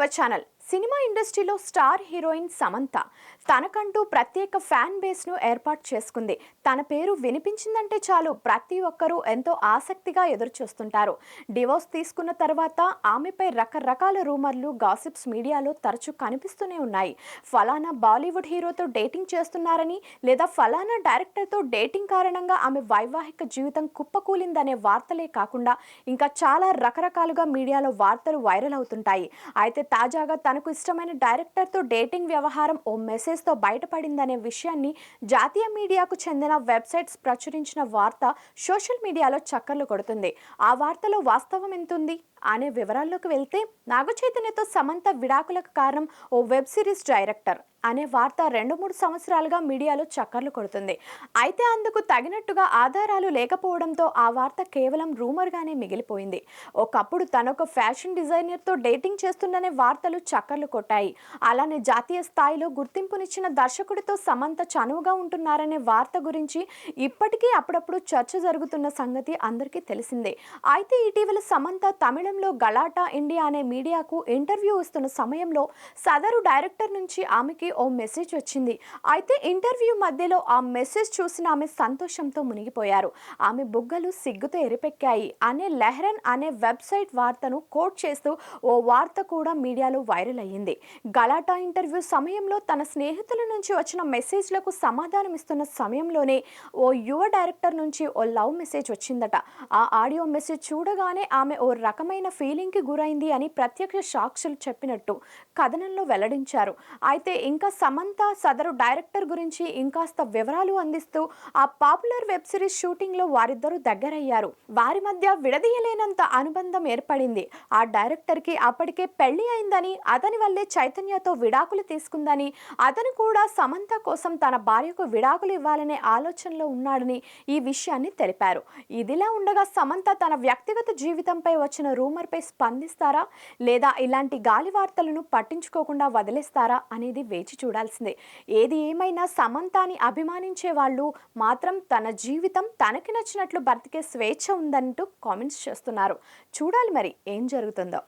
Our channel. Cinema ఇండస్ట్రీలో star heroine Samantha తనకంటూ ప్రత్యేక ఫ్యాన్ బేస్ను ఏర్పాటు చేసుకుంది. తన పేరు వినిపించిందంటే చాలు ప్రతి ఒక్కరూ ఎంతో ఆసక్తిగా ఎదురుచూస్తుంటారు. డివోర్స్ తీసుకున్న తర్వాత ఆమెపై రకరకాల రూమర్లు, గాసిప్స్ మీడియాలో తరచూ కనిపిస్తూనే ఉన్నాయి. ఫలానా బాలీవుడ్ హీరోతో డేటింగ్ చేస్తున్నారని, లేదా ఫలానా డైరెక్టర్తో డేటింగ్ కారణంగా ఆమె వైవాహిక జీవితం కుప్పకూలిందనే వార్తలే కాకుండా ఇంకా చాలా రకరకాలుగా మీడియాలో వార్తలు వైరల్ అవుతుంటాయి. అయితే తాజాగా తనకు ఇష్టమైన డైరెక్టర్తో డేటింగ్ వ్యవహారం ఓ మెసేజ్తో బయటపడిందనే విషయాన్ని జాతీయ మీడియాకు చెందిన వెబ్సైట్స్ ప్రచురించిన వార్త సోషల్ మీడియాలో చక్కర్లు కొడుతుంది. ఆ వార్తలో వాస్తవం ఎంతుంది అనే వివరాల్లోకి వెళ్తే, నాగచైతన్యతో సమంత విడాకులకు కారణం ఓ వెబ్ సిరీస్ డైరెక్టర్ అనే వార్త 2-3 సంవత్సరాలుగా మీడియాలో చక్కర్లు కొడుతుంది. అయితే అందుకు తగినట్టుగా ఆధారాలు లేకపోవడంతో ఆ వార్త కేవలం రూమర్గానే మిగిలిపోయింది. ఒకప్పుడు తనొక ఫ్యాషన్ డిజైనర్తో డేటింగ్ చేస్తుందనే వార్తలు చక్కర్లు కొట్టాయి. అలానే జాతీయ స్థాయిలో గుర్తింపునిచ్చిన దర్శకుడితో సమంత చనువుగా ఉంటున్నారనే వార్త గురించి ఇప్పటికీ అప్పుడప్పుడు చర్చ జరుగుతున్న సంగతి అందరికీ తెలిసిందే. అయితే ఇటీవల సమంత తమిళంలో గలాటా ఇండియా అనే మీడియాకు ఇంటర్వ్యూ ఇస్తున్న సమయంలో సదరు డైరెక్టర్ నుంచి ఆమెకి ఓ మెసేజ్ వచ్చింది. అయితే ఇంటర్వ్యూ మధ్యలో ఆ మెసేజ్ చూసిన ఆమె సంతోషంతో మునిగిపోయారు. ఆమె బుగ్గలు సిగ్గుతో ఎరిపెక్కాయి అనే లెహ్రన్ అనే వెబ్సైట్ వార్తను కోట్ చేస్తూ ఓ వార్త కూడా మీడియాలో వైరల్ అయ్యింది. గలాటా ఇంటర్వ్యూ సమయంలో తన స్నేహితుల నుంచి వచ్చిన మెసేజ్లకు సమాధానం ఇస్తున్న సమయంలోనే ఓ యువ డైరెక్టర్ నుంచి ఓ లవ్ మెసేజ్ వచ్చిందట. ఆ ఆడియో మెసేజ్ చూడగానే ఆమె ఓ రకమైన ఫీలింగ్కి గురైంది అని ప్రత్యక్ష సాక్షులు చెప్పినట్టు కథనంలో వెల్లడించారు. అయితే ఇంకా సమంత సదరు డైరెక్టర్ గురించి ఇంకాస్త వివరాలు అందిస్తూ ఆ పాపులర్ వెబ్ సిరీస్ షూటింగ్లో వారిద్దరూ దగ్గరయ్యారు. వారి మధ్య విడదీయలేనంత అనుబంధం ఏర్పడింది. ఆ డైరెక్టర్కి అప్పటికే పెళ్లి అయిందని, అతని వల్లే చైతన్యతో విడాకులు తీసుకుందని, అతను కూడా సమంత కోసం తన భార్యకు విడాకులు ఇవ్వాలనే ఆలోచనలో ఉన్నాడని ఈ విషయాన్ని తెలిపారు. ఇదిలా ఉండగా సమంత తన వ్యక్తిగత జీవితంపై వచ్చిన రూమర్పై స్పందిస్తారా, లేదా ఇలాంటి గాలి వార్తలను పట్టించుకోకుండా వదిలేస్తారా అనేది వేచి చూడాల్సిందే. ఏది ఏమైనా సమంతాని అభిమానించే వాళ్ళు మాత్రం తన జీవితం తనకి నచ్చినట్లు బ్రతికే స్వేచ్ఛ ఉందంటూ కామెంట్స్ చేస్తున్నారు. చూడాలి మరి ఏం జరుగుతుందో.